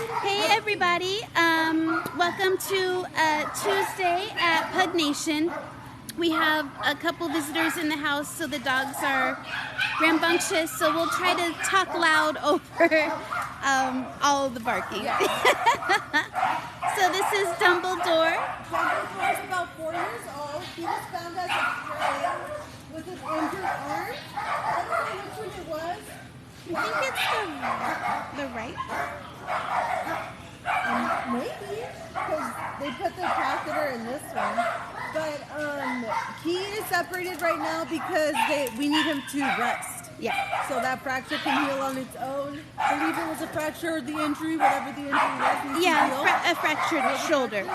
Hey everybody, welcome to Tuesday at Pug Nation. We have a couple visitors in the house, so the dogs are rambunctious, so we'll try to talk loud over all of the barking. Yeah. So this is Dumbledore. Dumbledore is about 4 years old. He was found as a stray with an injured arm. I don't know which one it was. I think it's the right. Maybe, because they put the catheter in this one. But he is separated right now because we need him to rest. Yeah. So that fracture can heal on its own. I believe it was a fracture or the injury, whatever the injury was. Yeah, a fractured shoulder.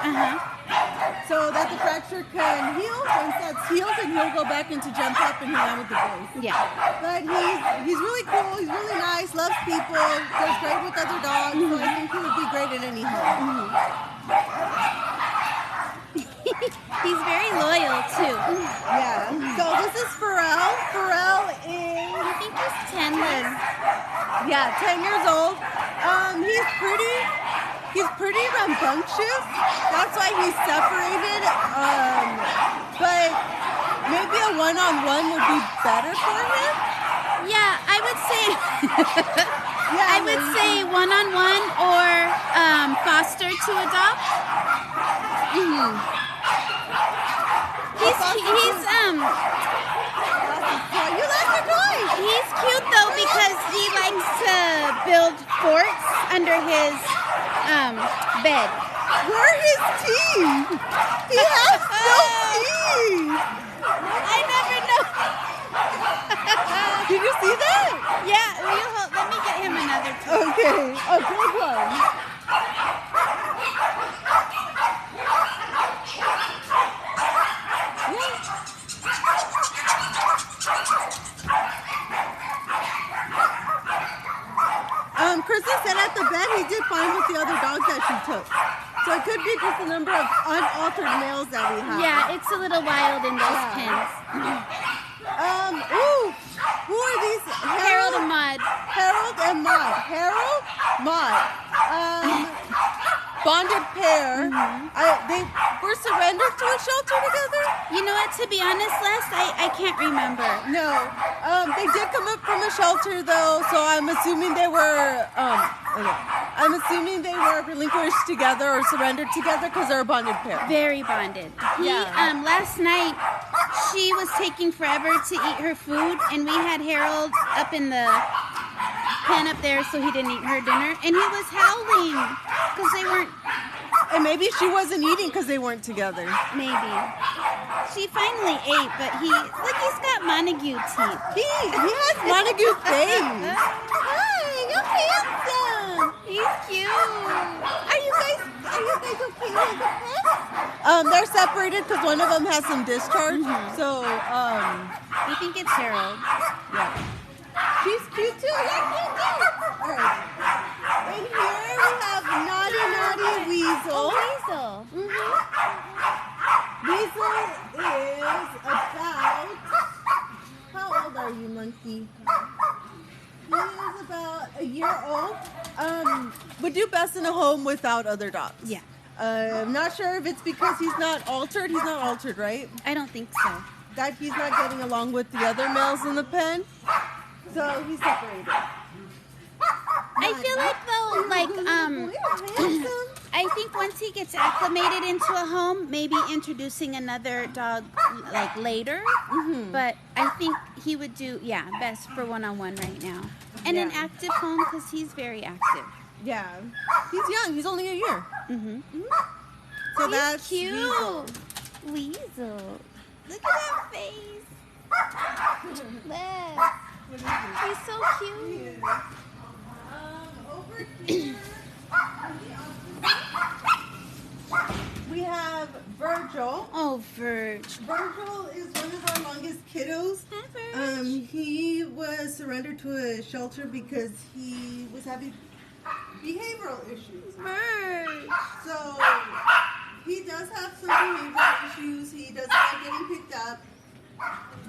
So that the fracture can heal. Once that's healed, then he'll go back into jump up and hang out with the boys. Yeah. But he's really cool. He's really nice. Loves people. Does great with other dogs. So I think he would be great in any home. He's very loyal too. Yeah. So this is Pharrell. Pharrell is, I think he's 10 then. yeah, 10 years old. He's pretty rambunctious. That's why he's separated. But maybe a one-on-one would be better for him. Yeah, I would say Yeah, I would say one-on-one or foster to adopt. He's You like your toys. he's cute though because he likes to build forts under his bed. Where are his teeth? He has no teeth. I never know. Did you see that? Yeah, let me get him another toy. Okay, a big one. Kristen said at the bed he did fine with the other dogs that she took. So it could be just the number of unaltered males that we have. Yeah, it's a little wild in those pens. Who are these? Harold and Maude. Harold and Maude. Harold, Maude. Bonded pair. They were surrendered to a shelter together? You know what, to be honest, Les, I can't remember. No. They did come up from a shelter though, so I'm assuming they were relinquished together or surrendered together because they're a bonded pair. Very bonded. Last night she was taking forever to eat her food, and we had Harold up in the pen up there so he didn't eat her dinner, and he was howling because they weren't. And maybe she wasn't eating because they weren't together. Maybe. She finally ate, but he's got Montague teeth. He has Montague face. Hi, you're handsome. He's cute. Are you guys okay with the pets? They're separated because one of them has some discharge. So, I think it's Harold. yeah. She's cute too. Yeah, cute too. All right. And here we have Naughty Weasel. Oh, Weasel. Weasel is about, how old are you, monkey? He is about a year old. Would do best in a home without other dogs. Yeah. I'm not sure if it's because he's not altered. He's not altered, right? I don't think so. That he's not getting along with the other males in the pen. So he's separated. I feel like though, I think once he gets acclimated into a home, maybe introducing another dog like later. But I think he would do best for one-on-one right now, and an active home because he's very active. Yeah, he's young. He's only a year. So He's that's cute. Weasel. Look at that face. Les. He's so cute. Over here, we have Virgil. Oh, Virg. Virgil is one of our longest kiddos. Hi, Virg. He was surrendered to a shelter because he was having behavioral issues. Virg. So he does have some behavioral issues. He doesn't like getting picked up.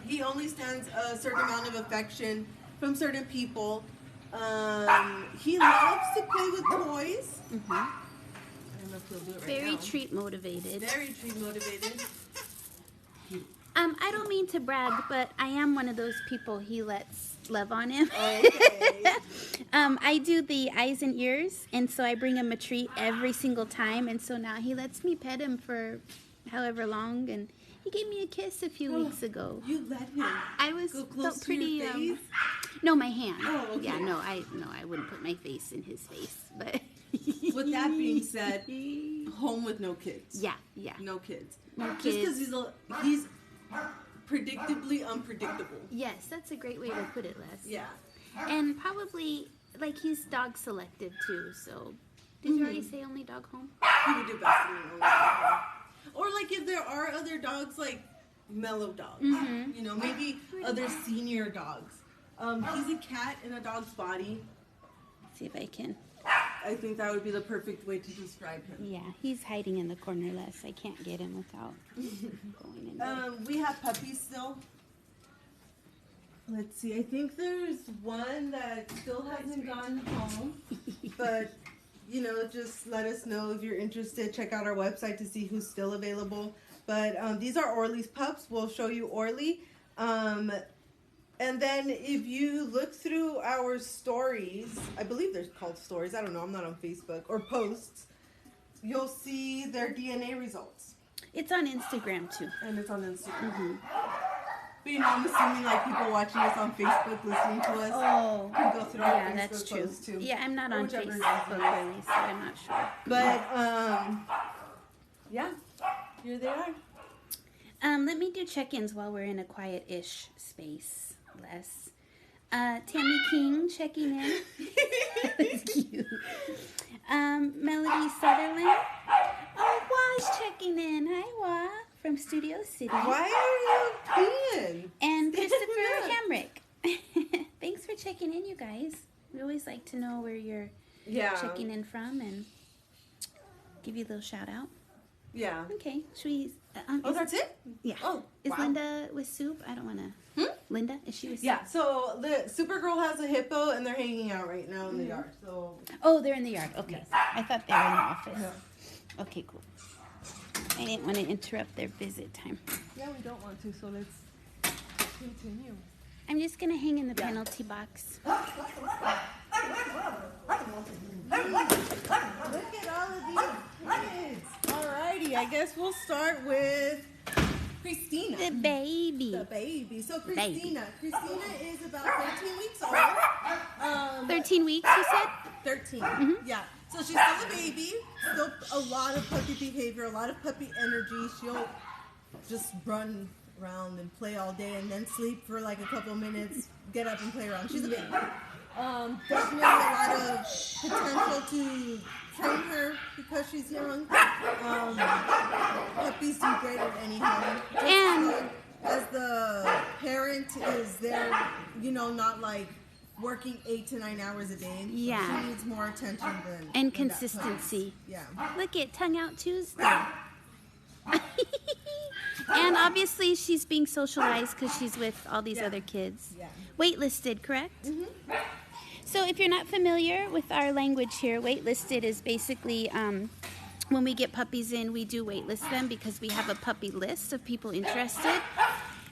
He only stands a certain amount of affection from certain people. He loves to play with toys. I don't know if he'll do it right Very now. treat motivated. Very treat motivated. I don't mean to brag, but I am one of those people he lets love on him. Okay. I do the eyes and ears, and so I bring him a treat every single time, and so now he lets me pet him for however long, and he gave me a kiss a few weeks ago. You let him. I was Go close felt to pretty. your face? No, my hand. Oh, okay. Yeah, no, I wouldn't put my face in his face, but. With that being said, home with no kids. Yeah. No kids. No Just kids. because he's predictably unpredictable. Yes, that's a great way to put it, Les. Yeah. And probably, like, he's dog selective too, so. Did you already say only dog home? He would do best in an only dog home. Or, like, if there are other dogs, like mellow dogs. You know, maybe other senior dogs. He's a cat in a dog's body. Let's see if I can. I think that would be the perfect way to describe him. Yeah, he's hiding in the corner, Les. I can't get him without going in there. We have puppies still. Let's see. I think there's one that still hasn't gone home. But, you know, just let us know if you're interested. Check out our website to see who's still available. But these are Orly's pups. We'll show you Orly. And then if you look through our stories, I believe they're called stories. I don't know. I'm not on Facebook. Or posts. You'll see their DNA results. It's on Instagram too. And it's on Instagram. But you know, I'm assuming like people watching us on Facebook, listening to us, can go through our yeah, Facebook that's true. posts too. Yeah, I'm not Or on whichever is Facebook easier. really, so I'm not sure. But yeah, here they are. Let me do check-ins while we're in a quiet-ish space, Les. Tammy King checking in. That's cute. Melody Sutherland. Oh, Wa's checking in. Hi, Wa. From Studio City. Why are you peeing? And Christopher Hamrick. Thanks for checking in, you guys. We always like to know where you're checking in from and give you a little shout out. Yeah. Okay. Should we? That's it? Yeah. Oh, Is wow. Linda with Soup? I don't want to. Linda? Is she with Soup? Yeah, so the Supergirl has a hippo and they're hanging out right now in the yard. So Oh, they're in the yard. Okay. I thought they were in the office. No. Okay, cool. I didn't want to interrupt their visit time. yeah, we don't want to, so let's continue. I'm just going to hang in the penalty box. Look at all of these kids. Alrighty, I guess we'll start with Christina. The baby. The baby. So Christina is about 13 weeks old. 13 weeks, you said? 13. Yeah. So she's still a baby. Still a lot of puppy behavior, a lot of puppy energy. She'll just run around and play all day and then sleep for like a couple minutes, get up and play around. She's a baby. Definitely a lot of potential to train her because she's young. Puppies do great at any home. And as the parent is there, you know, not like working 8 to 9 hours a day. Yeah. She needs more attention than and that consistency. puppy. Yeah. Look at Tongue Out Tuesday. And obviously she's being socialized because she's with all these other kids. Yeah. Waitlisted, correct? So if you're not familiar with our language here, waitlisted is basically when we get puppies in, we do waitlist them because we have a puppy list of people interested.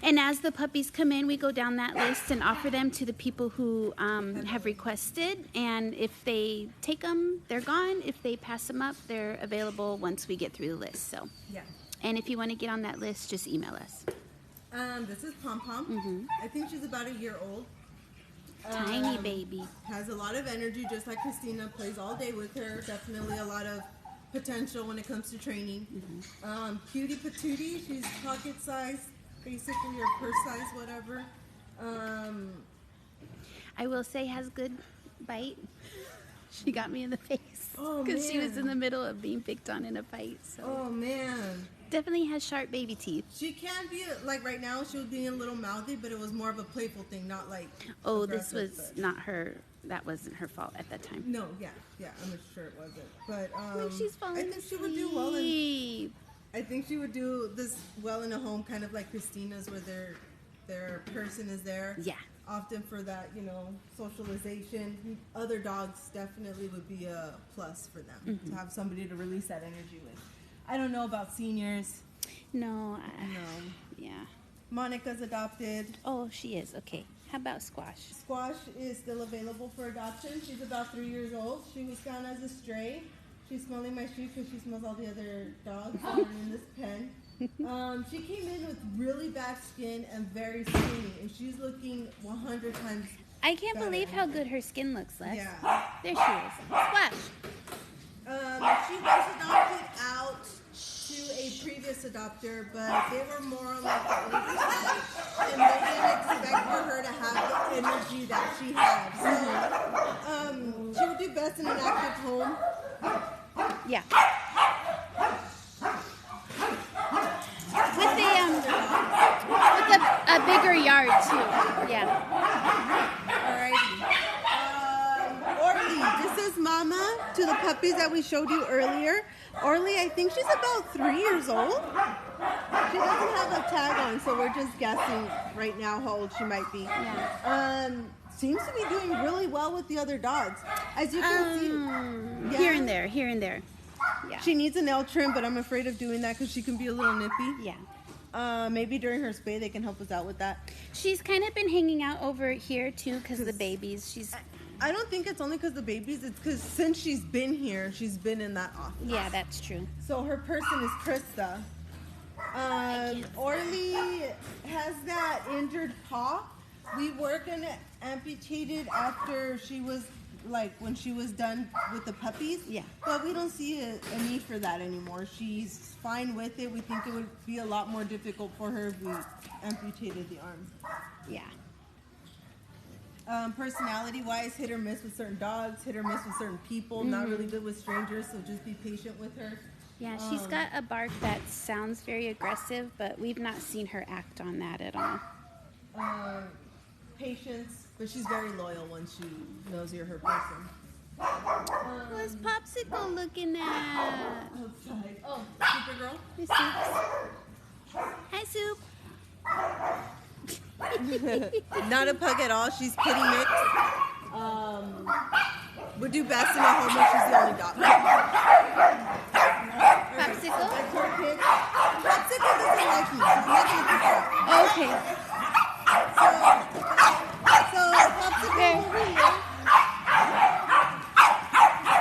And as the puppies come in, we go down that list and offer them to the people who have requested. And if they take them, they're gone. If they pass them up, they're available once we get through the list. So, Yeah. and if you want to get on that list, just email us. This is Pom Pom. I think she's about a year old. Tiny baby. Has a lot of energy, just like Christina. Plays all day with her. Definitely a lot of potential when it comes to training. Cutie Patootie. She's pocket size, basically, or purse size, whatever. I will say has good bite. She got me in the face Oh, because she was man. in the middle of being picked on in a fight. So Oh man. definitely has sharp baby teeth. She can be like right now. She was being a little mouthy, but it was more of a playful thing, not like. Oh, this aggressive, was but- not her. That wasn't her fault at that time. No, yeah, I'm sure it wasn't. But Like she's falling I think she would do well in. asleep. I think she would do this well in a home, kind of like Christina's, where their person is there. Yeah. often for that, socialization. Other dogs definitely would be a plus for them to have somebody to release that energy with. I don't know about seniors. No. No. Yeah. Monica's adopted. Oh, she is. Okay. How about Squash? Squash is still available for adoption. She's about 3 years old. She was found as a stray. She's smelling my shoe because she smells all the other dogs that are in this pen. She came in with really bad skin and very skinny, and she's looking 100 times I can't better. believe how good her skin looks, Les. Yeah. There she is. Squash. She was adopted out to a previous adopter, but they were more on like the older side, and they didn't expect for her to have the energy that she had. So, she would do best in an active home. Yeah. With a bigger yard too. Yeah. Alrighty. Orly, this is Mama to the puppies that we showed you earlier. Orly, I think she's about 3 years old. She doesn't have a tag on, so we're just guessing right now how old she might be. Yeah. Seems to be doing really well with the other dogs. As you can see. Yeah. Here and there. Yeah. She needs a nail trim, but I'm afraid of doing that because she can be a little nippy. Yeah. Maybe during her spay they can help us out with that. She's kind of been hanging out over here too because of the babies. I don't think it's only because the babies. It's because since she's been here, she's been in that office. Yeah, that's true. So her person is Krista. Orly has that injured paw. We were gonna amputate it after she was, when she was done with the puppies. Yeah. But we don't see a need for that anymore. She's fine with it. We think it would be a lot more difficult for her if we amputated the arm. Yeah. Personality-wise, hit or miss with certain dogs, hit or miss with certain people, not really good with strangers, so just be patient with her. Yeah, she's got a bark that sounds very aggressive, but we've not seen her act on that at all. Patience, but she's very loyal once she knows you're her person. What's Popsicle looking at? Outside. Oh, Supergirl? Miss Soups. Hi, Soup. Not a pug at all. She's kitty mixed. Would do best in a home when she's the only dog. Popsicle? Popsicle doesn't like me. She's not going to pick her up. Okay. So Popsicle over here.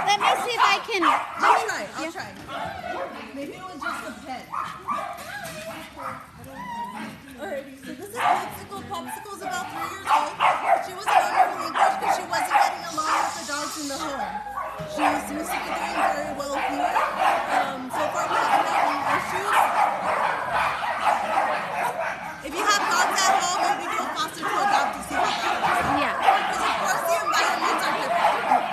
Let me see if I can. I'll try. Maybe it was just a pet. Alrighty, so this is Popsicle. Popsicle's about 3 years old. She was relinquished because she wasn't getting along with the dogs in the home. She seems to be doing very well here. So far we haven't had any issues. If you have dogs at home, maybe do a foster to adopt to see how that works. Yeah. Because of course the environments are different.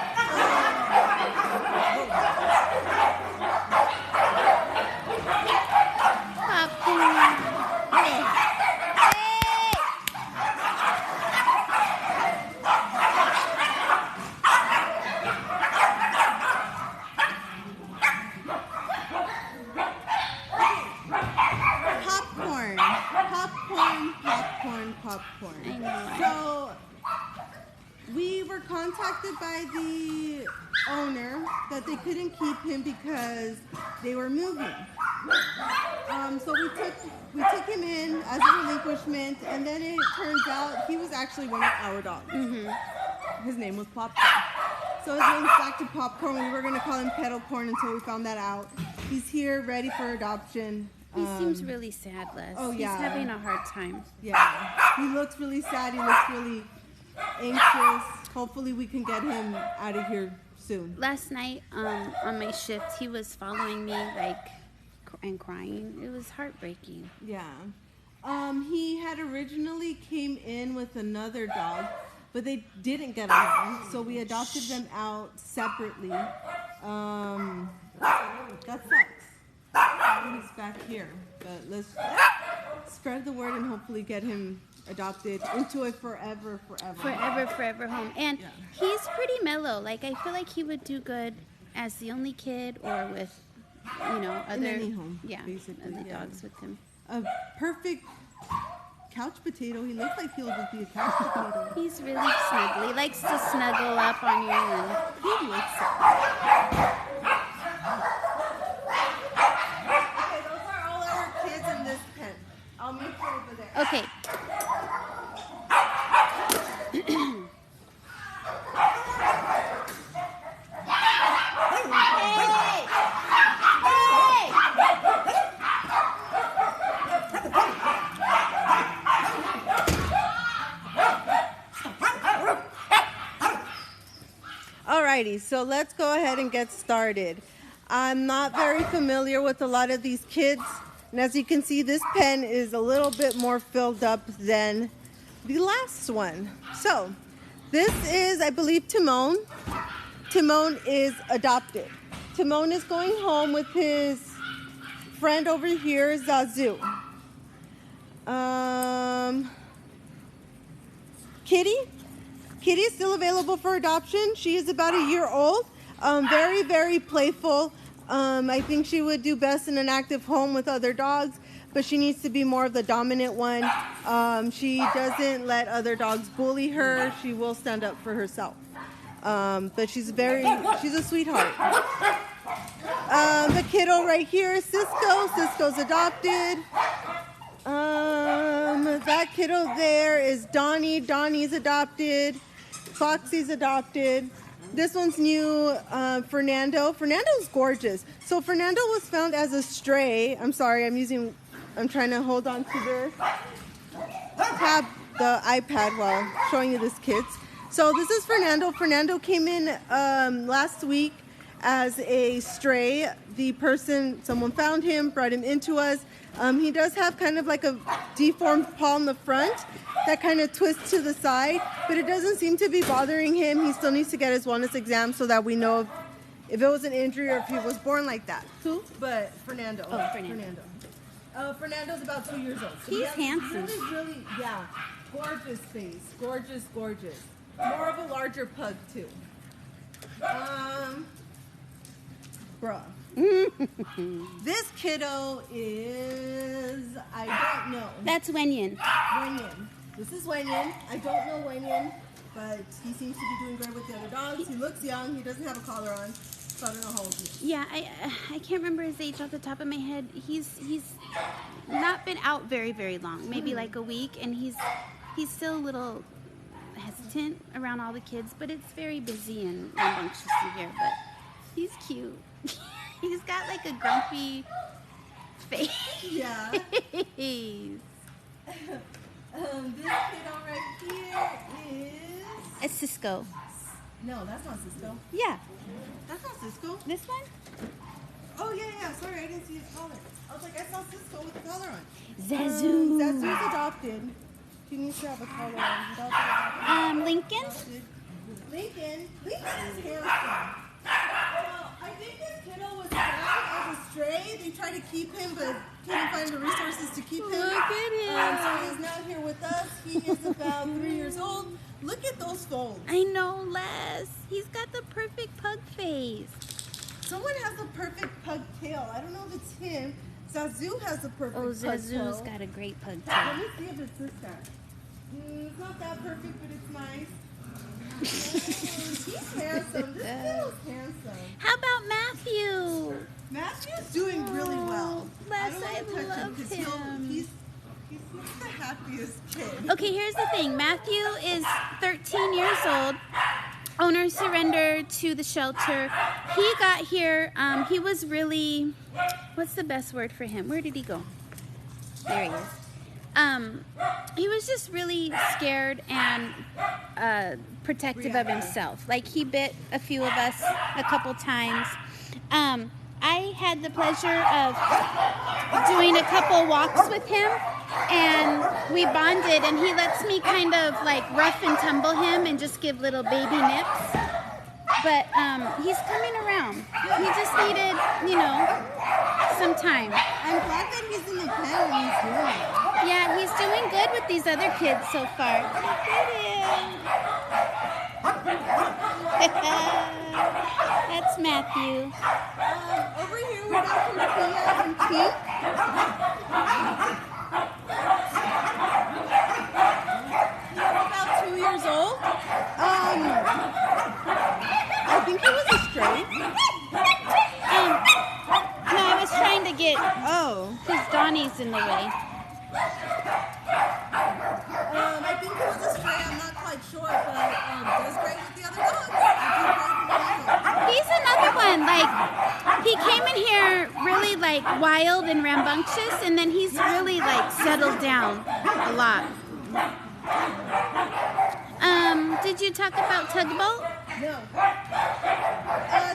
Popcorn. Popcorn. I know. So we were contacted by the owner that they couldn't keep him because they were moving. So we took him in as a relinquishment, and then it turns out he was actually one of our dogs. His name was Popcorn. So his name's back to Popcorn. We were going to call him Kettlecorn until we found that out. He's here, ready for adoption. He seems really sad, Les. Oh, yeah. He's having a hard time. Yeah. He looks really sad. He looks really anxious. Hopefully we can get him out of here soon. Last night on my shift, he was following me and crying. It was heartbreaking. Yeah. He had originally came in with another dog, but they didn't get along, so we adopted them out separately. That sucks. He's back here, but let's spread the word and hopefully get him adopted into a forever home. And he's pretty mellow. Like, I feel like he would do good as the only kid or with, other in any home, basically, other dogs with him. A perfect couch potato. He looks like he'll just be a couch potato. He's really snuggly. He likes to snuggle up on you. And He looks so. Okay, those are all our kids in this pen. I'll meet you over there. okay. Alrighty, so let's go ahead and get started. I'm not very familiar with a lot of these kids, and as you can see, this pen is a little bit more filled up than the last one. So, this is, I believe, Timon. Timon is adopted. Timon is going home with his friend over here, Zazu. Kitty is still available for adoption. She is about a year old. Very, very playful. I think she would do best in an active home with other dogs, but she needs to be more of the dominant one. She doesn't let other dogs bully her. She will stand up for herself. But she's a sweetheart. The kiddo right here is Cisco. Cisco's adopted. That kiddo there is Donnie. Donnie's adopted. Foxy's adopted. This one's new, Fernando. Fernando's gorgeous. So Fernando was found as a stray. I'm sorry, I'm trying to hold on to the iPad while showing you this kids. So this is Fernando. Fernando came in last week as a stray. Someone found him, brought him into us. He does have kind of like a deformed paw in the front that kind of twists to the side, but it doesn't seem to be bothering him. He still needs to get his wellness exam so that we know if it was an injury or if he was born like that. Who? But Fernando. Oh, Fernando. Fernando's about 2 years old. So He's handsome. Really, yeah. Gorgeous face. Gorgeous. More of a larger pug, too. Bruh. This kiddo is, I don't know. That's Wenyan. Wenyan. This is Wenyan. I don't know Wenyan, but he seems to be doing great with the other dogs. He looks young. He doesn't have a collar on, so I don't know how old he is. Yeah, I can't remember his age off the top of my head. He's not been out very, very long, maybe like a week, and he's still a little hesitant around all the kids, but it's very busy and rambunctious in here, but he's cute. He's got like a grumpy face. Yeah. This kiddo right here is... It's Cisco. No, that's not Cisco. Yeah. That's not Cisco. This one? Oh, yeah. Sorry, I didn't see his collar. I was like, I saw Cisco with the collar on. Zazu. Zazu's adopted. She needs to have a collar on. Lincoln? Lincoln is handsome. Well, I think this kiddo was found as a stray. They tried to keep him, but couldn't find the resources to keep him. Look at him. So he's now here with us. He is about 3 years old. Look at those folds. I know, Les. He's got the perfect pug face. Someone has a perfect pug tail. I don't know if it's him. Zazu has a perfect pug tail. Zazu's got a great pug Let tail. me see if it's this guy. It's not that perfect, but it's nice. He's handsome. This kiddo's handsome. How about Matthew? Matthew's doing really well. Les, don't I want to touch love because him. he's the happiest kid. Okay, here's the thing. Matthew is 13 years old. Owner surrendered to the shelter. He got here. He was really, what's the best word for him? Where did he go? There he is. He was just really scared and protective of himself. Like, he bit a few of us a couple times. I had the pleasure of doing a couple walks with him, and we bonded, and he lets me kind of like rough and tumble him and just give little baby nips. But he's coming around. He just needed, some time. I'm glad that he's in the pen and he's doing it. Yeah, he's doing good with these other kids so far. Look at him. That's Matthew. Over here we got Sophia and Pete. in the way? I think it was a stray. I'm not quite sure, but does great with the other dogs. He's another one. Like, he came in here really like wild and rambunctious, and then he's really like settled down a lot. Did you talk about Tugboat? No.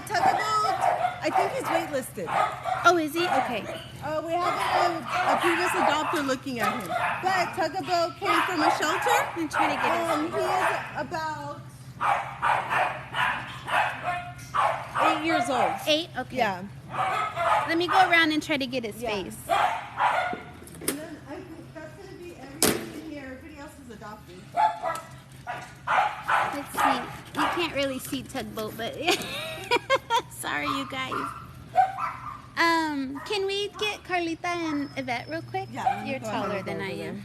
Tugboat, I think he's waitlisted. Oh, is he? Okay. We have a previous adopter looking at him. But Tugboat came from a shelter. I'm trying to get him. He is about 8 years old. 8? Okay. Yeah. Let me go around and try to get his face. And then I think that's going to be everything in here. Everybody else is adopted. Let's see. You can't really see Tugboat, but sorry, you guys. Can we get Carlita and Yvette real quick? Yeah. You're taller than I am.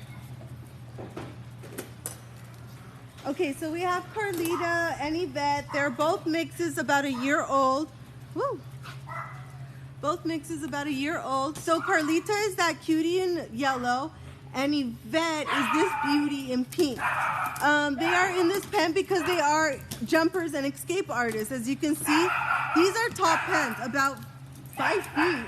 Okay, so we have Carlita and Yvette. They're both mixes about a year old. Woo! Both mixes about a year old. So Carlita is that cutie in yellow, and Yvette is this beauty in pink. They are in this pen because they are jumpers and escape artists. As you can see, these are top pens, about 5 feet.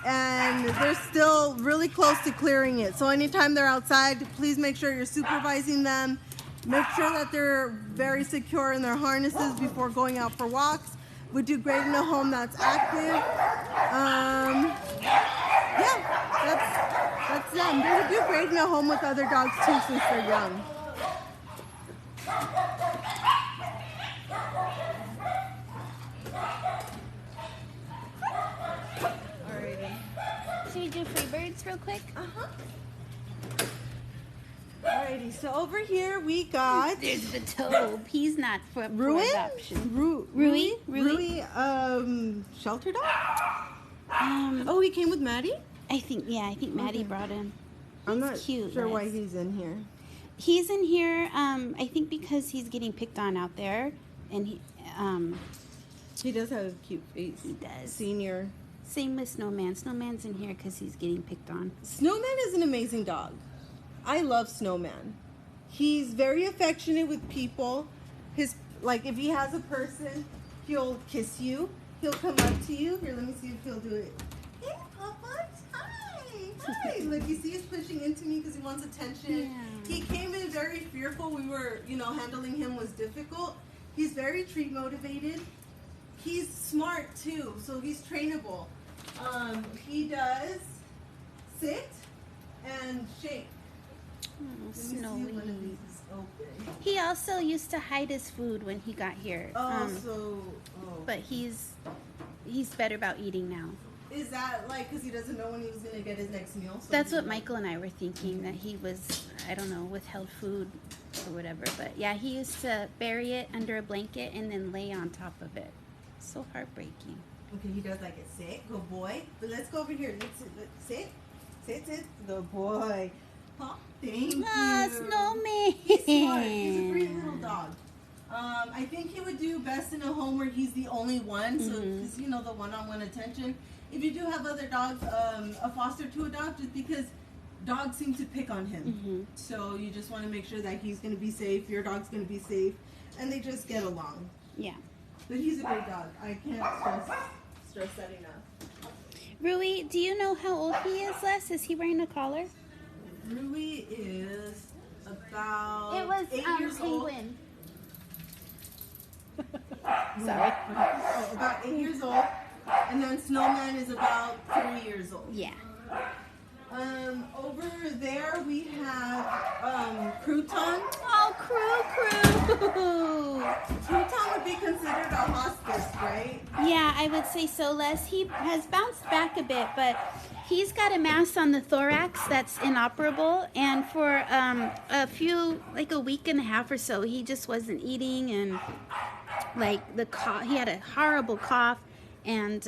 And they're still really close to clearing it. So anytime they're outside, please make sure you're supervising them. Make sure that they're very secure in their harnesses before going out for walks. Would do great in a home that's active. Yeah, that's them. They would do great in a home with other dogs too since they're young. Alrighty. Should we do free birds real quick? Alrighty, so over here we got There's the Tobe. He's not for adoption. Rui, shelter dog? Oh, he came with Maddie? I think Maddie brought him. I'm not cute, sure Les. why he's in here. He's in here, I think because he's getting picked on out there, and He does have a cute face. he does. Senior. Same with Snowman. Snowman's in here because he's getting picked on. Snowman is an amazing dog. I love Snowman. He's very affectionate with people. Like if he has a person, he'll kiss you. He'll come up to you. Here, let me see if he'll do it. Hey, Papa. Hi. Look, you see he's pushing into me because he wants attention. Yeah. He came in very fearful. We were, handling him was difficult. He's very treat motivated. He's smart too, so he's trainable. He does sit and shake. Oh, Let me see if one of Snowy. these is open. He also used to hide his food when he got here. But he's better about eating now. Is that like because he doesn't know when he was going to get his next meal? So That's what Michael and I were thinking, that he was, I don't know, withheld food or whatever. But yeah, he used to bury it under a blanket and then lay on top of it. So heartbreaking. Okay, he does like it. Sit, good boy. But let's go over here. Let's sit. Sit. Good boy. Oh, thank you. Snowman. He's smart. He's a great little dog. I think he would do best in a home where he's the only one. So, because the one-on-one attention. If you do have other dogs, a foster to adopt, just because dogs seem to pick on him. So you just want to make sure that he's going to be safe, your dog's going to be safe, and they just get along. Yeah. But he's a great dog. I can't stress that enough. Rui, do you know how old he is, Les? Is he wearing a collar? Rui is about It was 8 years old. Penguin. Sorry. Oh, about 8 years old. And then Snowman is about 3 years old. Yeah. Over there we have Crouton. Oh, Crew. Crouton would be considered a hospice, right? Yeah, I would say so, Les. He has bounced back a bit, but he's got a mass on the thorax that's inoperable. And for a week and a half or so, he just wasn't eating, and the cough, he had a horrible cough. And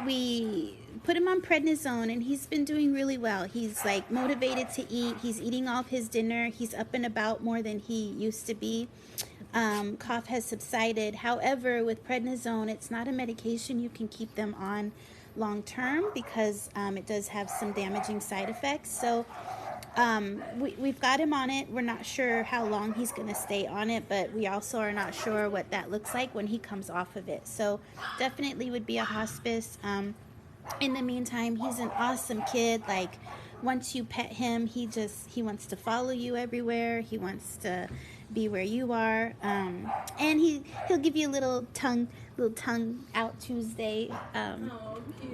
we put him on prednisone, and he's been doing really well. He's motivated to eat. He's eating all of his dinner. He's up and about more than he used to be. Cough has subsided. However, with prednisone, it's not a medication you can keep them on long term because it does have some damaging side effects. So we've got him on it. We're not sure how long he's going to stay on it, but we also are not sure what that looks like when he comes off of it. So definitely would be a hospice. In the meantime, he's an awesome kid. Like, once you pet him, he wants to follow you everywhere. He wants to be where you are. And he'll give you a little tongue out Tuesday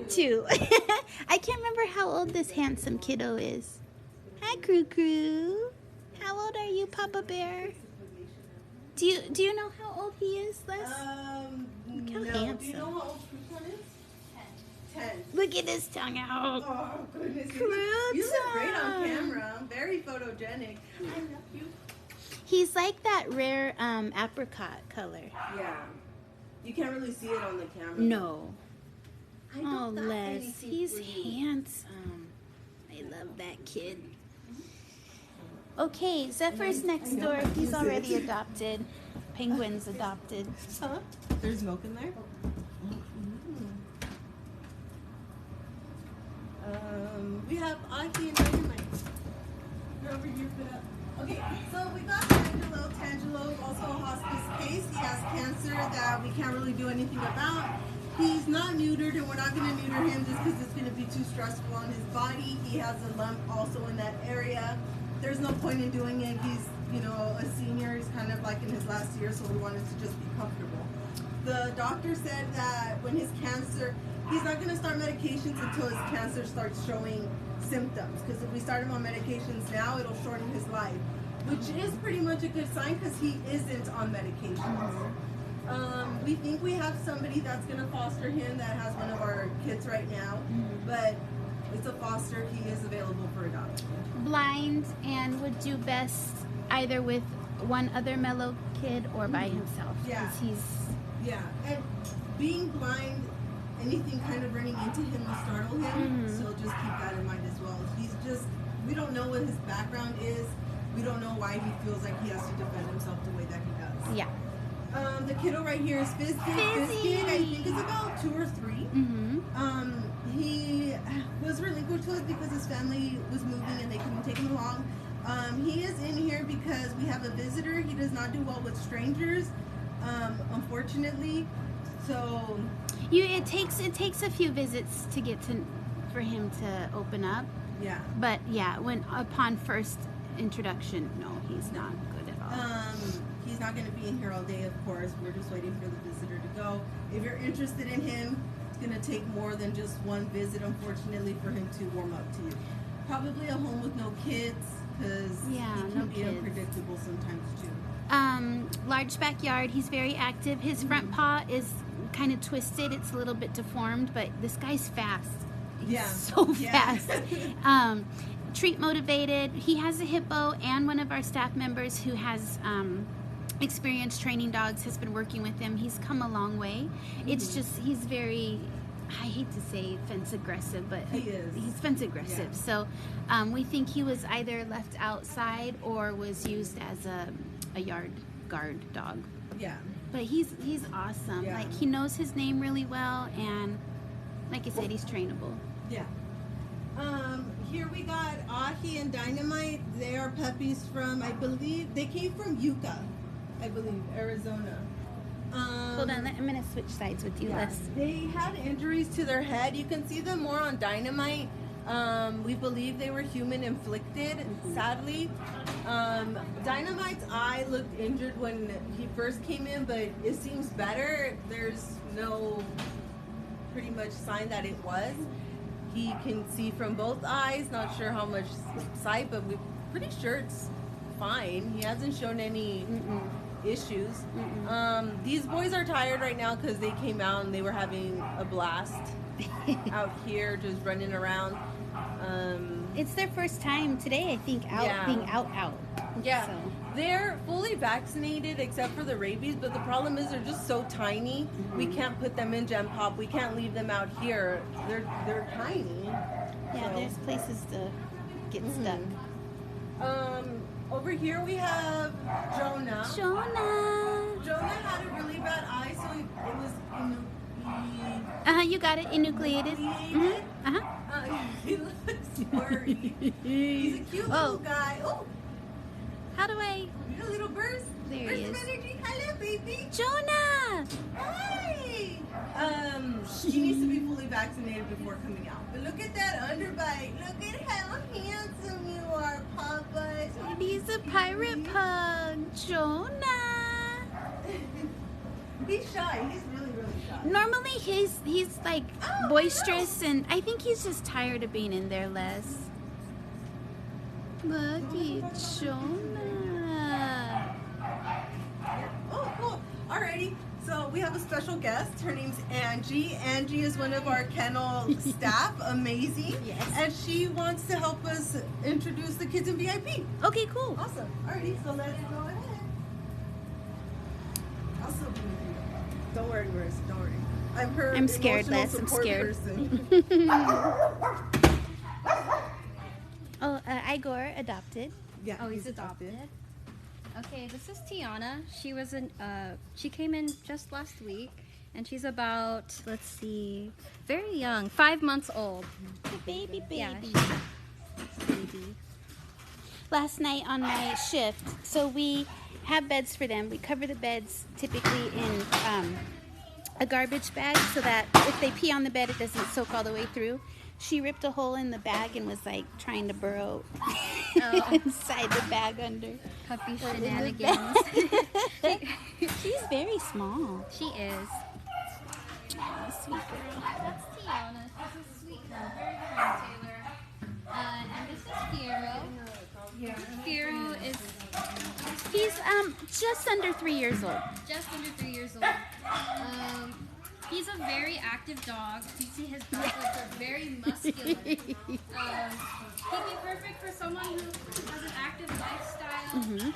too. I can't remember how old this handsome kiddo is. Hi, Croo. How old are you, Papa Bear? Do you know how old he is, Les? Look how handsome. Do you know how old Crouton is? 10. Look at his tongue out. Oh, goodness. Crouton. You look great on camera. Very photogenic. I love you. He's like that rare apricot color. Yeah. You can't really see it on the camera. No. Oh, Les. He's handsome. I love that kid. Okay, Zephyr's next door. He's already adopted. Penguin's adopted. Huh? There's milk in there? We have Aki and Dynamite. You're over here for that. Okay, so we got Tangelo, also a hospice case. He has cancer that we can't really do anything about. He's not neutered, and we're not going to neuter him just because it's going to be too stressful on his body. He has a lump also in that area. There's no point in doing it. He's, a senior. He's kind of like in his last year, so we wanted to just be comfortable. The doctor said that when his cancer, he's not going to start medications until his cancer starts showing symptoms. Because if we start him on medications now, it'll shorten his life, which is pretty much a good sign because he isn't on medications. We think we have somebody that's going to foster him that has one of our kids right now, but it's a foster. He is available for adoption. Blind and would do best either with one other mellow kid or by himself. Yeah. Yeah. And being blind, anything kind of running into him will startle him. So just keep that in mind as well. We don't know what his background is. We don't know why he feels like he has to defend himself the way that he does. Yeah. The kiddo right here is Fizzy. Fizzy, I think, is about 2 or 3. He was relinquished to us because his family was moving and they couldn't take him along. He is in here because we have a visitor. He does not do well with strangers, unfortunately. So it takes a few visits to get for him to open up. Yeah. But yeah, when upon first introduction, no, he's not good at all. He's not going to be in here all day, of course. We're just waiting for the visitor to go. If you're interested in him, it's going to take more than just one visit, unfortunately, for him to warm up to you. Probably a home with no kids, because he can be unpredictable sometimes too. Large backyard. He's very active. His front paw is kind of twisted. It's a little bit deformed, but this guy's fast. He's so fast. Treat motivated. He has a hippo, and one of our staff members who has experienced training dogs has been working with him. He's come a long way. It's just he's very, I hate to say fence aggressive, but he's fence aggressive. So we think he was either left outside or was used as a yard guard dog. Yeah. But he's awesome. Yeah. Like, he knows his name really well, and like I said, he's trainable. Yeah. Here we got Ahi and Dynamite. They are puppies from, I believe, they came from Yucca, I believe, Arizona. Hold on, I'm going to switch sides with you, Les. They had injuries to their head. You can see them more on Dynamite. We believe they were human inflicted, sadly. Dynamite's eye looked injured when he first came in, but it seems better. There's no pretty much sign that it was. He can see from both eyes, not sure how much sight, but we're pretty sure it's fine. He hasn't shown any issues. These boys are tired right now because they came out and they were having a blast out here, just running around. It's their first time today, I think, being out. Yeah. So. They're fully vaccinated except for the rabies, but the problem is they're just so tiny. We can't put them in Gen Pop. We can't leave them out here. They're tiny. Yeah, there's places to get stuck. Over here we have Jonah. Jonah had a really bad eye, so it was You got it. Enucleated. He looks worried. He's a cute little guy. Oh, how do I? you got a little burst. There burst he is. Of energy. Hello, baby. Jonah. Hi. He needs to be fully vaccinated before coming out. But look at that underbite. Look at how handsome you are, Papa. He's a pirate pug, Jonah. He's shy. He's really, really shy. Normally he's like boisterous, and I think he's just tired of being in there less. Look at Jonah. Oh, cool. Alrighty. So we have a special guest. Her name's Angie. Angie is one of our kennel staff. Amazing. Yes. And she wants to help us introduce the kids in VIP. Okay, cool. Awesome. Alrighty. So let's go ahead. I'll still be with you. Don't worry, Marissa. Don't worry. I'm her I'm scared, emotional Les. I'm support scared. person. Oh, Igor adopted. Yeah. Oh, he's adopted. Okay, this is Tiana. She came in just last week, and she's about, let's see, very young, 5 months old. The baby. Yeah, she's a baby. Last night on my shift, so we have beds for them. We cover the beds typically in a garbage bag so that if they pee on the bed, it doesn't soak all the way through. She ripped a hole in the bag and was like trying to burrow inside the bag under. Puppy shenanigans. She's very small. She is. Oh, sweet girl. That's Tiana. She's a sweet girl. Very kind, Taylor. And this is Fiero. Fiero is He's just under 3 years old. just under 3 years old. He's a very active dog. You see his back legs are very muscular. He'd be perfect for someone who has an active lifestyle.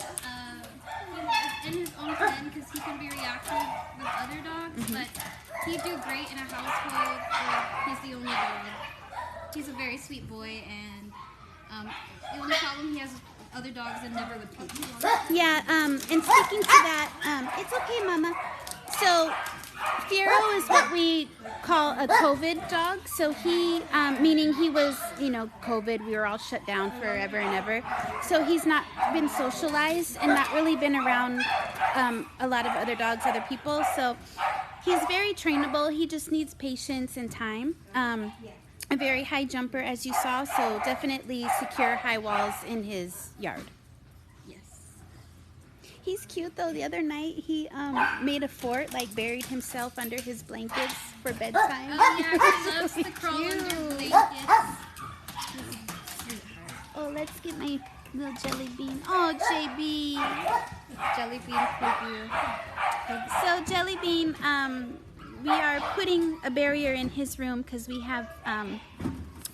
In his own pen, because he can be reactive with other dogs, but he'd do great in a household where he's the only dog. He's a very sweet boy, and the only problem he has with other dogs and never with people. Yeah, and speaking to that, it's okay, Mama. So, Fiero is what we call a COVID dog. So he, meaning he was, COVID, we were all shut down forever and ever. So he's not been socialized and not really been around a lot of other dogs, other people. So he's very trainable. He just needs patience and time. A very high jumper, as you saw, so definitely secure high walls in his yard. Yes. He's cute though. The other night he made a fort, like buried himself under his blankets for bedtime. Oh yeah, he loves to crawl under blankets. Oh, let's get my little jelly bean. Oh, JB. Jelly bean preview. So Jelly Bean, we are putting a barrier in his room because we have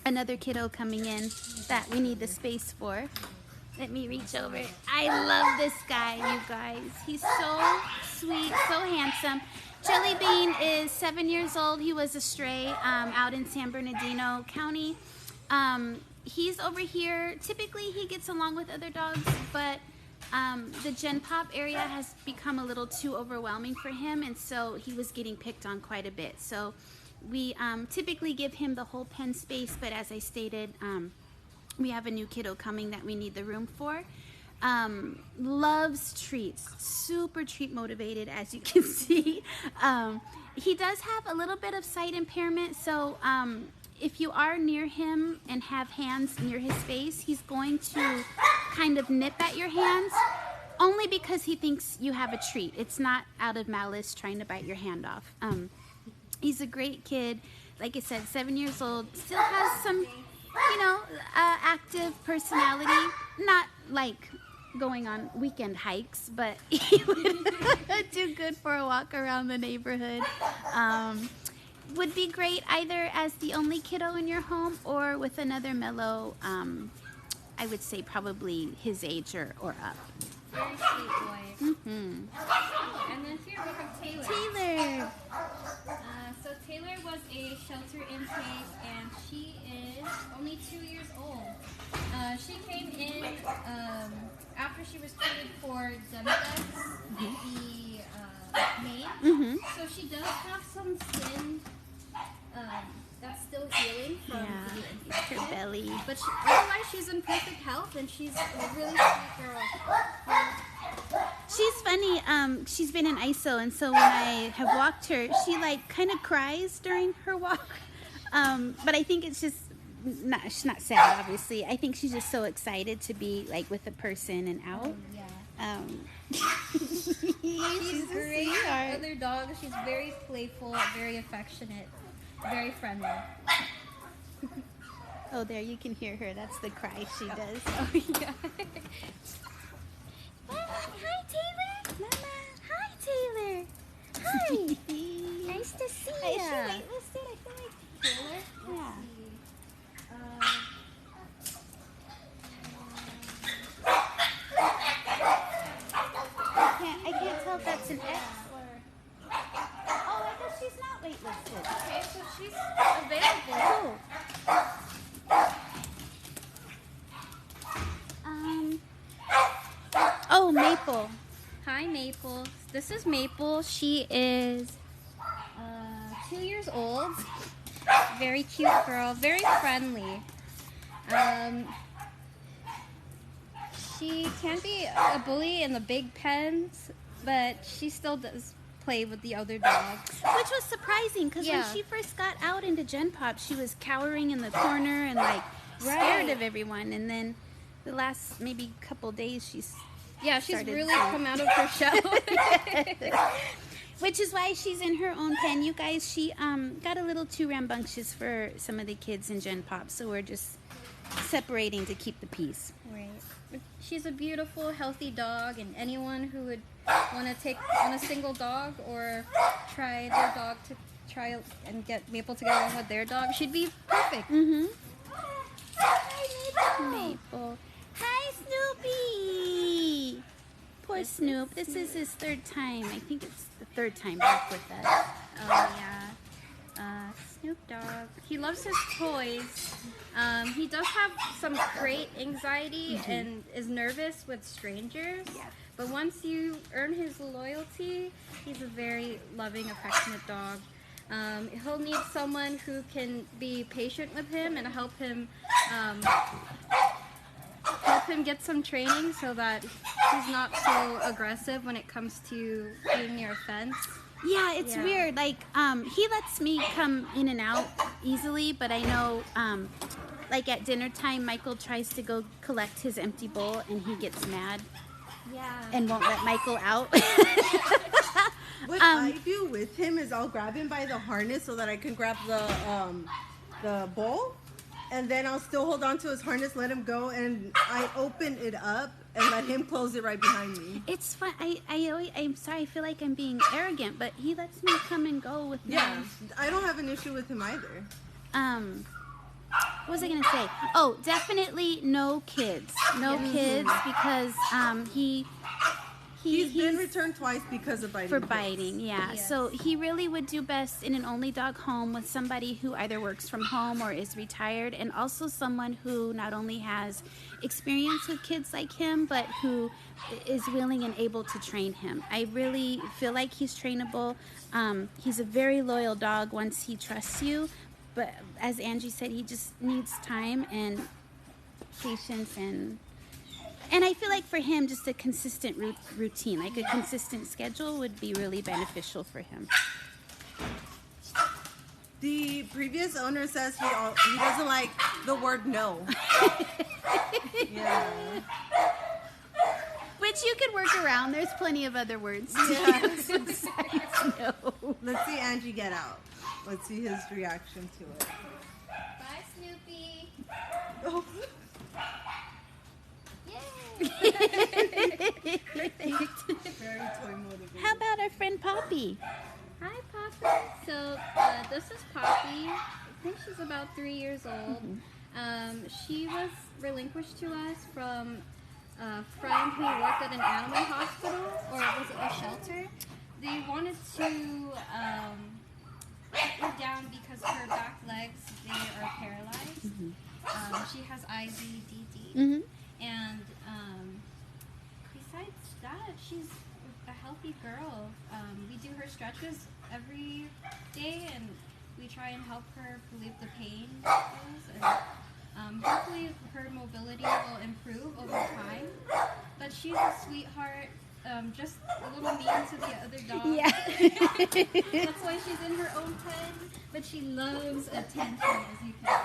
another kiddo coming in that we need the space for. Let me reach over. I love this guy, you guys. He's so sweet, so handsome. Jelly Bean is 7 years old. He was a stray out in San Bernardino County. He's over here. Typically, he gets along with other dogs, but the Gen Pop area has become a little too overwhelming for him, and so he was getting picked on quite a bit. So we typically give him the whole pen space, but as I stated, we have a new kiddo coming that we need the room for. Loves treats, super treat motivated, as you can see. He does have a little bit of sight impairment, so if you are near him and have hands near his face, he's going to kind of nip at your hands, only because he thinks you have a treat. It's not out of malice trying to bite your hand off. He's a great kid. Like I said, 7 years old, still has some, active personality. Not like going on weekend hikes, but he would do good for a walk around the neighborhood. Would be great either as the only kiddo in your home or with another mellow, I would say probably his age or up. Very sweet boy. Oh, and then here we have Taylor. Taylor! So Taylor was a shelter intake, and she is only 2 years old. She came in after she was treated for Demodex, the main. So she does have some skin belly. But otherwise, she's in perfect health, and she's a really sweet girl. She's funny. She's been in ISO, and so when I have walked her, she like kind of cries during her walk. But I think it's just she's not sad, obviously. I think she's just so excited to be like with a person and out. She's great. Other dog. She's very playful, very affectionate, very friendly. Oh, there, you can hear her. That's the cry she does. Oh, yeah. Hi, Taylor. Mama. Hi, Taylor. Hi. Nice to see you. Is she waitlisted? I feel like Taylor? Yeah. I can't tell if that's an X or... Oh, I guess she's not waitlisted. Okay, so she's available. Oh, Maple. Hi, Maple. This is Maple. She is 2 years old. Very cute girl. Very friendly. She can be a bully in the big pens, but she still does play with the other dogs. Which was surprising, because when she first got out into Gen Pop, she was cowering in the corner and like scared of everyone. And then the last maybe couple days, she's really come out of her shell. Which is why she's in her own pen. You guys, she got a little too rambunctious for some of the kids in Gen Pop, so we're just separating to keep the peace. Right. She's a beautiful, healthy dog, and anyone who would want to take on a single dog or try their dog to try and get Maple to get along with their dog, she'd be perfect. Mm-hmm. Hi, Maple. Hi, Snoopy. Poor Snoop. This is his third time. I think it's the third time back with us. Oh, yeah. Snoop Dogg. He loves his toys. He does have some great anxiety and is nervous with strangers. Yeah. But once you earn his loyalty, he's a very loving, affectionate dog. He'll need someone who can be patient with him and help him get some training so that he's not so aggressive when it comes to being near a fence. Yeah, it's weird. Like, he lets me come in and out easily, but I know, like at dinner time, Michael tries to go collect his empty bowl and he gets mad. Yeah. And won't let Michael out. What I do with him is I'll grab him by the harness so that I can grab the bowl, and then I'll still hold on to his harness, let him go, and I open it up and let him close it right behind me. It's fun. I'm sorry. I feel like I'm being arrogant, but he lets me come and go with me. Yeah, I don't have an issue with him either. What was I gonna say? Oh, definitely no kids. No kids, because he's been returned twice because of biting. For biting, yeah. Yes. So he really would do best in an only dog home with somebody who either works from home or is retired, and also someone who not only has experience with kids like him, but who is willing and able to train him. I really feel like he's trainable. He's a very loyal dog once he trusts you, but as Angie said, he just needs time and patience and I feel like for him, just a consistent routine, like a consistent schedule would be really beneficial for him. The previous owner says he doesn't like the word no. Yeah. Which you could work around. There's plenty of other words to use besides no. Let's see Angie get out. Let's see his reaction to it. Bye, Snoopy. Oh. Yay! Very toy motivated. How about our friend Poppy? Hi, Poppy. So this is Poppy. I think she's about 3 years old. She was relinquished to us from a friend who worked at an animal hospital, or was it a shelter? They wanted to put her down because her back legs, they are paralyzed. She has IVDD. And besides that, she's a healthy girl. We do her stretches every day, and we try and help her relieve the pain. Hopefully her mobility will improve over time. But she's a sweetheart, just a little mean to the other dogs. Yeah. That's why she's in her own pen, but she loves attention, as you can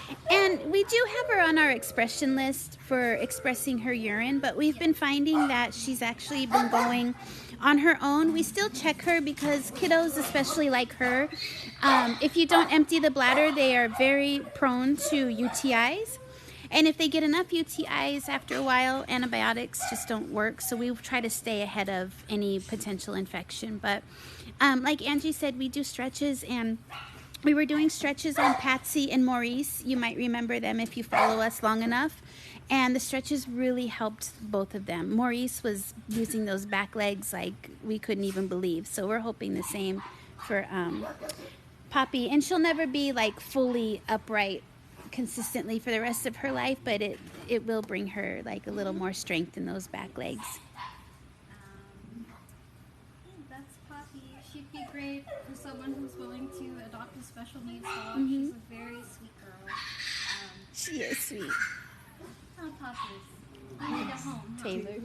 see. And we do have her on our expression list for expressing her urine, but we've been finding that she's actually been going on her own. We still check her because kiddos, especially like her, if you don't empty the bladder, they are very prone to UTIs. And if they get enough UTIs after a while, antibiotics just don't work. So we try to stay ahead of any potential infection. But like Angie said, we do stretches, and we were doing stretches on Patsy and Maurice. You might remember them if you follow us long enough. And the stretches really helped both of them. Maurice was using those back legs like we couldn't even believe. So we're hoping the same for Poppy. And she'll never be like fully upright consistently for the rest of her life, but it will bring her like a little more strength in those back legs. That's Poppy. She'd be great for someone who's willing to adopt a special needs dog. Mhm. She's a very sweet girl. She is sweet. Oh, Poppies. I need a home. Taylor.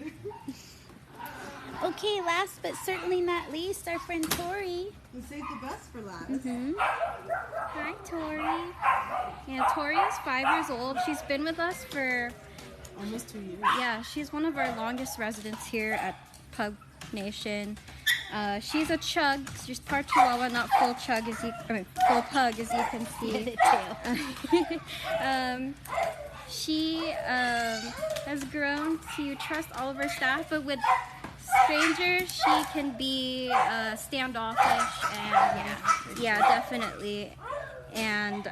Okay, last but certainly not least, our friend Tori. We saved the best for last. Mm-hmm. Hi, Tori. Yeah, Tori is 5 years old. She's been with us for, Almost 2 years. yeah, she's one of our longest residents here at Pug Nation. She's a chug. She's part Chihuahua, not full chug, full pug, as you can see. She has grown to trust all of her staff, but with strangers, she can be standoffish, and yeah, definitely. And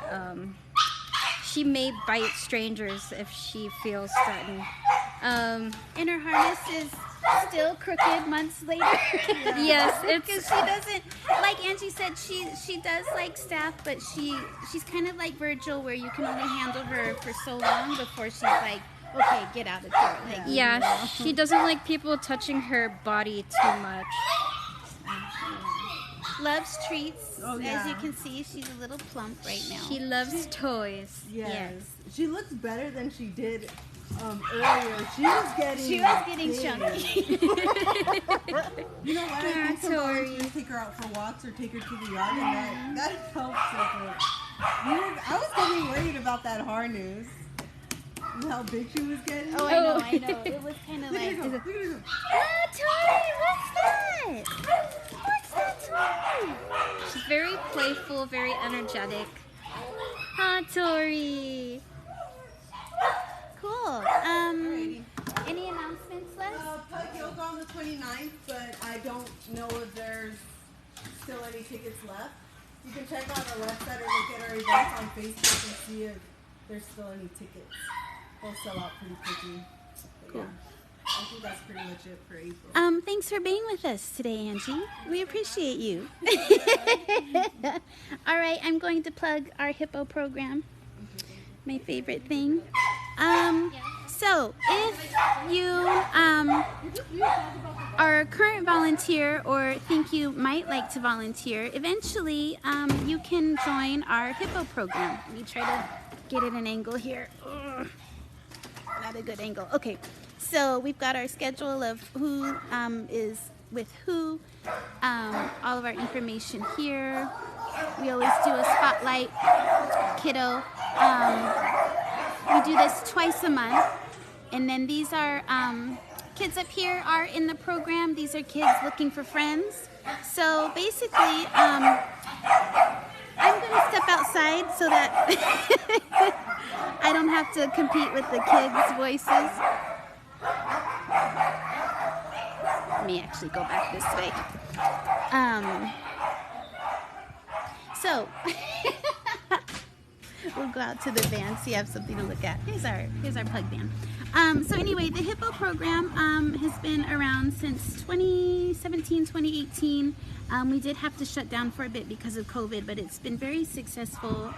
she may bite strangers if she feels threatened. And her harness is still crooked months later. Yes, Because she doesn't, like Angie said, she does like staff, but she's kind of like Virgil, where you can only handle her for so long before she's like, okay, get out of here. Like, yeah, she doesn't like people touching her body too much. loves treats. Oh, As yeah. you can see, she's a little plump right now. She loves toys. Yes. She looks better than she did earlier. She was getting big. chunky. You know what? I Yeah, think some Tori. volunteers take her out for walks or take her to the yard, and that helps with it. I was getting worried about that harness. And how big she was getting. Oh, I know. It was kind of Look at like, her go. Look at her go. oh, Tori, what's that? What's that, Tori? She's very playful, very energetic. Hi, Tori. Cool. Any announcements, Les? Pug Yoga on the 29th, but I don't know if there's still any tickets left. You can check out our website or look at our events on Facebook and see if there's still any tickets. They'll sell out pretty quickly. But Cool. yeah, I think that's pretty much it for April. Thanks for being with us today, Angie. We appreciate you. All right, I'm going to plug our hippo program. My favorite thing. So if you are a current volunteer or think you might like to volunteer, eventually you can join our hippo program. Let me try to get it an angle here. Ugh, not a good angle. Okay, so we've got our schedule of who is with who, all of our information here. We always do a spotlight kiddo. We do this twice a month, and then these are kids up here are in the program. These are kids looking for friends. So basically, I'm going to step outside so that I don't have to compete with the kids' voices. Let me actually go back this way. So we'll go out to the van so you have something to look at. Here's our pug van. So anyway, the hippo program has been around since 2017, 2018. We did have to shut down for a bit because of COVID, but it's been very successful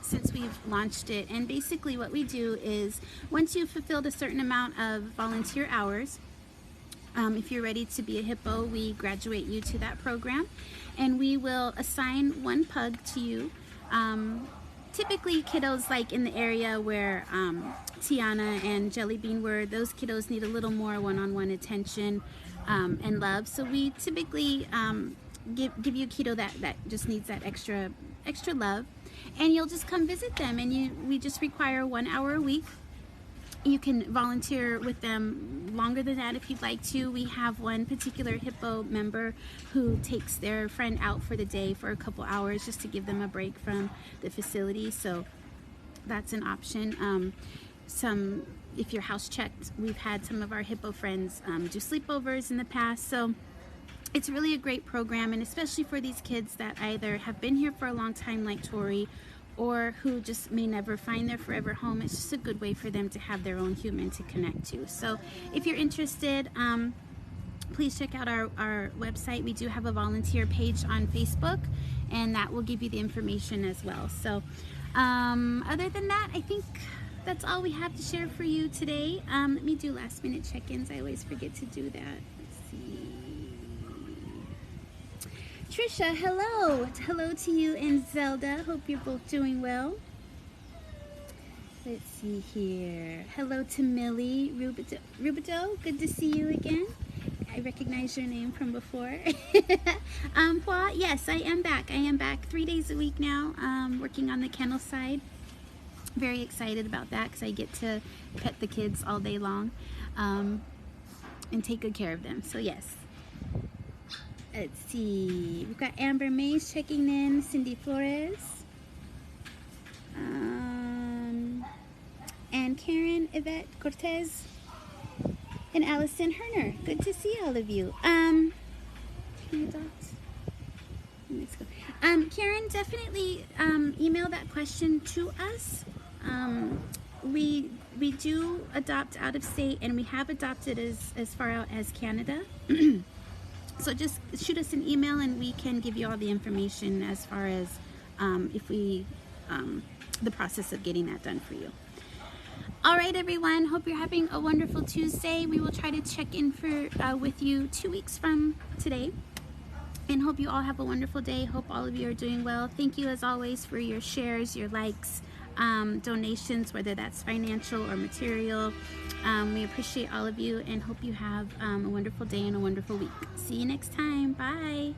since we've launched it. And basically what we do is once you've fulfilled a certain amount of volunteer hours, if you're ready to be a hippo, we graduate you to that program, and we will assign one pug to you typically kiddos like in the area where Tiana and Jelly Bean were, those kiddos need a little more one-on-one attention and love. So we typically give you a kiddo that just needs that extra love, and you'll just come visit them, and we just require 1 hour a week. You can volunteer with them longer than that if you'd like to. We have one particular hippo member who takes their friend out for the day for a couple hours just to give them a break from the facility, so that's an option. If you're house checked, we've had some of our hippo friends do sleepovers in the past, so it's really a great program, and especially for these kids that either have been here for a long time like Tori, or who just may never find their forever home. It's just a good way for them to have their own human to connect to. So if you're interested, please check out our website. We do have a volunteer page on Facebook, and that will give you the information as well. So other than that, I think that's all we have to share for you today. Let me do last minute check-ins. I always forget to do that. Let's see. Trisha, hello. Hello to you and Zelda. Hope you're both doing well. Let's see here. Hello to Millie Rubido. Good to see you again. I recognize your name from before. Hua, yes, I am back. I am back 3 days a week now, working on the kennel side. Very excited about that because I get to pet the kids all day long and take good care of them. So yes. Let's see. We've got Amber Mays checking in. Cindy Flores. And Karen Yvette Cortez. And Allison Herner. Good to see all of you. Karen, definitely email that question to us. We do adopt out of state, and we have adopted as far out as Canada. So just shoot us an email, and we can give you all the information as far as the process of getting that done for you. All right, everyone. Hope you're having a wonderful Tuesday. We will try to check in with you 2 weeks from today. And hope you all have a wonderful day. Hope all of you are doing well. Thank you as always for your shares, your likes, donations, whether that's financial or material. We appreciate all of you and hope you have a wonderful day and a wonderful week. See you next time. Bye.